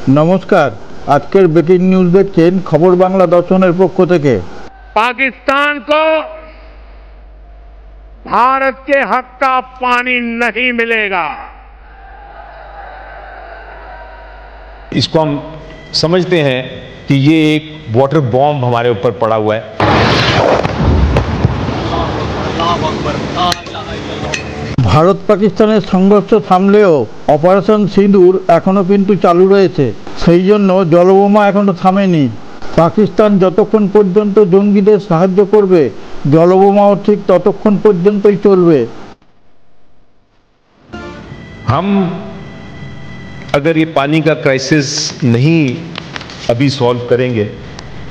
नमस्कार आजकेर breaking news देखছেন खबर बांगला दर्शनेर पक्ष থেকে। पाकिस्तान को भारत के हक का पानी नहीं मिलेगा। इसको हम समझते हैं कि ये एक वाटर बॉम्ब हमारे ऊपर पड़ा हुआ है। भारत पाकिस्तानेर संघर्ष थामलेও অপারেশন সিঁদুর এখনো কিন্তু চালু রয়েছে। সেই জন্য জলবোমা এখনো থামেনি। পাকিস্তান যতক্ষণ পর্যন্ত জঙ্গিদের সাহায্য করবে জলবোমাও ঠিক ততক্ষণ পর্যন্তই চলবে। हम अगर ये पानी का क्राइसिस नहीं अभी सॉल्व करेंगे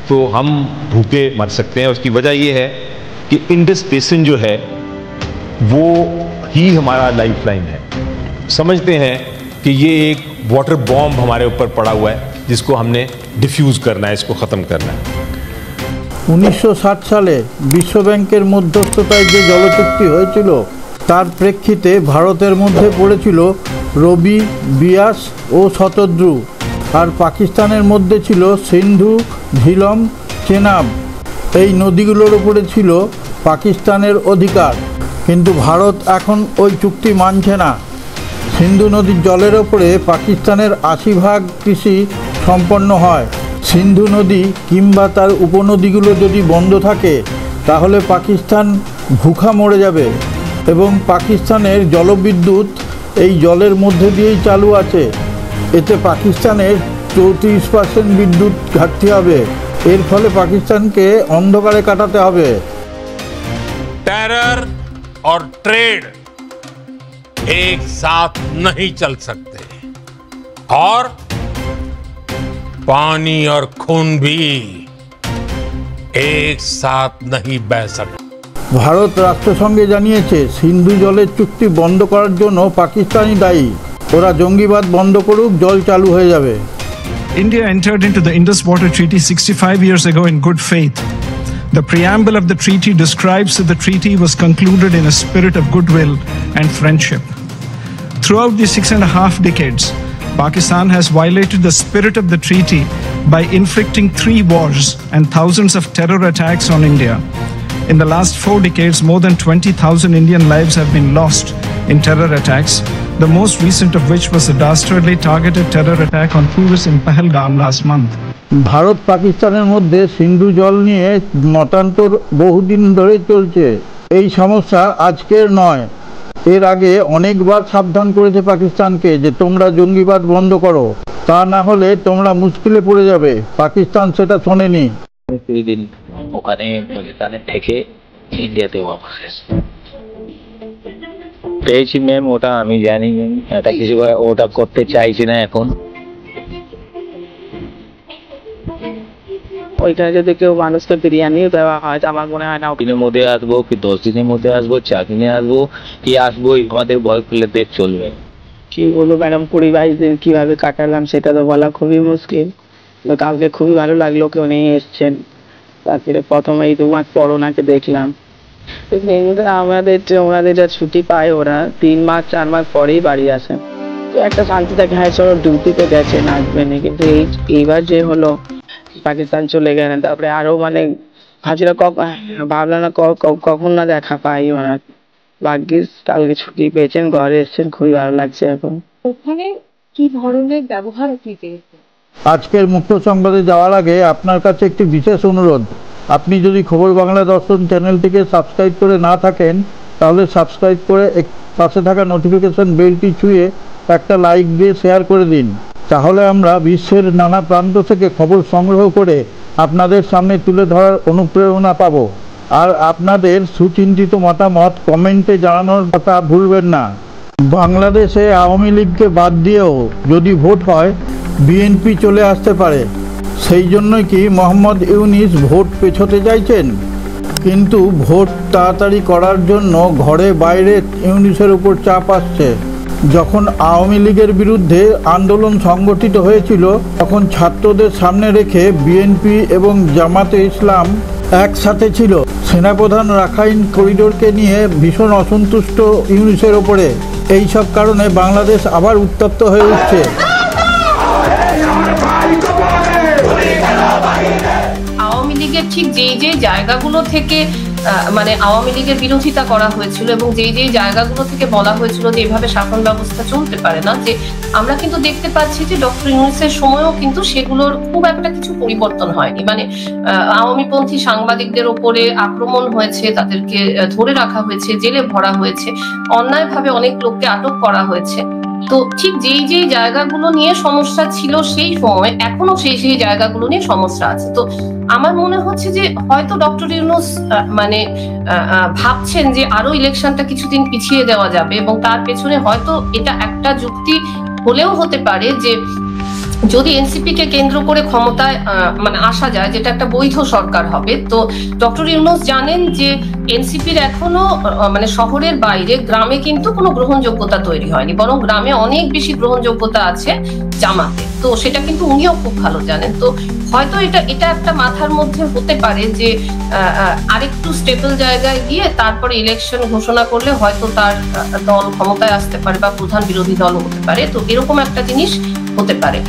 तो हम भूखे मर सकते हैं। उसकी वजह ये है कि इंडस बेसिन जो है वो ही हमारा लाइफलाइन है। समझते हैं कि ये एक वाटर बॉम्ब हमारे ऊपर पड़ा हुआ है जिसको हमने डिफ्यूज करना है, इसको ख़त्म करना है। 1960 সালে বিশ্ব ব্যাংকের মধ্যস্থতায় যে জলচুক্তি হয়েছিল তার প্রেক্ষিতে ভারতের মধ্যে পড়েছিল রবি, বিয়াস ও শতদ্রু, আর পাকিস্তানের মধ্যে ছিল সিন্ধু, ঝিলম, চেনাব। এই নদীগুলোর উপরে ছিল পাকিস্তানের অধিকার, কিন্তু ভারত এখন ওই চুক্তি মানছে না। সিন্ধু নদীর জলের ওপরে পাকিস্তানের 80% কৃষি সম্পন্ন হয়। সিন্ধু নদী কিংবা তার উপনদীগুলো যদি বন্ধ থাকে তাহলে পাকিস্তান ভুখা মরে যাবে, এবং পাকিস্তানের জলবিদ্যুৎ এই জলের মধ্যে দিয়েই চালু আছে। এতে পাকিস্তানের 34% বিদ্যুৎ ঘাটতি হবে। এর ফলে পাকিস্তানকে অন্ধকারে কাটাতে হবে। टेरर और ट्रेड एक साथ नहीं चल सकते और पानी और खून भी एक साथ नहीं बह सकते। ভারত রাষ্ট্রসংঘে জানিয়েছে সিন্ধু জলের চুক্তি বন্ধ করার জন্য পাকিস্তানই দায়ী। ওরা জঙ্গিবাদ বন্ধ করুক, জল চালু হয়ে যাবে। India entered into the Indus Water Treaty 65 years ago in good faith. The preamble of the treaty describes that the treaty was concluded in a spirit of goodwill and friendship. Throughout the 6.5 decades, Pakistan has violated the spirit of the treaty by inflicting 3 wars and thousands of terror attacks on India. In the last 4 decades, more than 20,000 Indian lives have been lost in terror attacks, the most recent of which was a dastardly targeted terror attack on tourists in Pahalgam last month. Bharat পাকিস্তানের মধ্যে সিন্ধু জল নিয়ে মতান্তর বহুদিন ধরে চলছে। এই সমস্যা আজকের নয়, এর আগে অনেকবার সাবধান করেছে পাকিস্তানকে যে তোমরা জঙ্গিবাদ বন্ধ করো, তা না হলে তোমরা মুশকিলে পড়ে যাবে। পাকিস্তান সেটা শোনেনি। দিন ওখানে পাকিস্তানের থেকে ইন্ডিয়াতে পেয়েছি ম্যাম, ওটা আমি জানি এটা কিছু ওটা করতে চাইছি না এখন। ওইখানে যদি কেউ মানুষকে বিরিয়ানিও দেওয়া হয় তো আমার মনে হয় না দিনের মধ্যে আসবো কি 10 দিনের মধ্যে আসবো, 4 দিনে আসবো কি আসবো, আমাদের ভয় পেলে চলবে। কি বলবো ম্যাডাম, 20-22 দিন কিভাবে কাটালাম সেটা তো বলা খুবই মুশকিল। কালকে খুবই ভালো লাগলো কেউ নিয়ে এসছেন। তারপরে প্রথমে এই 2 মাস পর ওনাকে দেখলাম। ওনাদের যা ছুটি পায় ওরা 3 মাস 4 মাস পরেই বাড়ি আসেন, তো একটা শান্তি থাকে। হ্যাঁ চলো ডিউটিতে গেছেন আসবেনি, কিন্তু এইবার যে হলো পাকিস্তান চলে গেলেন, তারপরে আরো মানে ভাবলাম না কখন না দেখা পাই ওনার। ভাগ্যিস কালকে ছুটি পেয়েছেন, ঘরে এসছেন, খুবই ভালো লাগছে। এখন ওখানে কি ধরনের ব্যবহার পেয়েছেন? আজকের মুখ্য সংবাদে যাওয়ার আগে আপনার কাছে একটি বিশেষ অনুরোধ। আপনি যদি খবর বাংলা দর্শন চ্যানেলটিকে সাবস্ক্রাইব করে না থাকেন তাহলে সাবস্ক্রাইব করে পাশে থাকা নোটিফিকেশন বেলটি ছুঁয়ে একটা লাইক দিয়ে শেয়ার করে দিন। তাহলে আমরা বিশ্বের নানা প্রান্ত থেকে খবর সংগ্রহ করে আপনাদের সামনে তুলে ধরার অনুপ্রেরণা পাব। আর আপনাদের সুচিন্তিত মতামত কমেন্টে জানানোর কথা ভুলবেন না। বাংলাদেশে আওয়ামী লীগকে বাদ দিয়েও যদি ভোট হয় বিএনপি চলে আসতে পারে। সেই জন্যই কি মোহাম্মদ ইউনিস ভোট পেছোতে চাইছেন? কিন্তু ভোট তাড়াতাড়ি করার জন্য ঘরে বাইরে ইউনিসের উপর চাপ আসছে। যখন আওয়ামী লীগের বিরুদ্ধে আন্দোলন সংগঠিত হয়েছিল তখন ছাত্রদের সামনে রেখে বিএনপি এবং জামাতে ইসলাম একসাথে ছিল। সেনাপ্রধান রাখাইন করিডোরকে নিয়ে ভীষণ অসন্তুষ্ট ইউনিসের ওপরে। এই সব কারণে বাংলাদেশ আবার উত্তপ্ত হয়ে উঠছে। লীগের ঠিক যেই জায়গাগুলো থেকে মানে আওয়ামী লীগের বিরোধিতা করা হয়েছিল এবং যেই জায়গাগুলো থেকে বলা হয়েছিল যে এভাবে শাসন ব্যবস্থা চলতে পারে না, যে আমরা কিন্তু দেখতে পাচ্ছি যে ডক্টর ইউনূসের সময়ও কিন্তু সেগুলোর খুব একটা কিছু পরিবর্তন হয়নি। মানে আওয়ামীপন্থী সাংবাদিকদের ওপরে আক্রমণ হয়েছে, তাদেরকে ধরে রাখা হয়েছে, জেলে ভরা হয়েছে, অন্যায়ভাবে অনেক লোককে আটক করা হয়েছে। তো ঠিক যেই জায়গাগুলো নিয়ে সমস্যা ছিল সেই সময়, এখনো সেই জায়গাগুলো নিয়ে সমস্যা আছে। তো আমার মনে হচ্ছে যে হয়তো ডক্টর ইউনূস মানে ভাবছেন যে আরো ইলেকশনটা কিছুদিন পিছিয়ে দেওয়া যাবে, এবং তার পেছনে হয়তো এটা একটা যুক্তি হলেও হতে পারে যে যদি এনসিপি কে কেন্দ্র করে ক্ষমতায় মানে আসা যায়, যেটা একটা বৈধ সরকার হবে, তো ডক্টর ইউনূস জানেন যে এনসিপির এখনো মানে শহরের বাইরে গ্রামে কিন্তু কোনো গ্রহণযোগ্যতা তৈরি হয়নি, বরং গ্রামে অনেক বেশি গ্রহণযোগ্যতা আছে জামাতে। তো সেটা কিন্তু উনিও খুব ভালো জানেন। তো হয়তো এটা একটা মাথার মধ্যে হতে পারে যে আরেকটু স্টেবল জায়গায় গিয়ে তারপরে ইলেকশন ঘোষণা করলে হয়তো তার দল ক্ষমতায় আসতে পারে বা প্রধান বিরোধী দল হতে পারে। তো এরকম একটা জিনিস হতে পারে।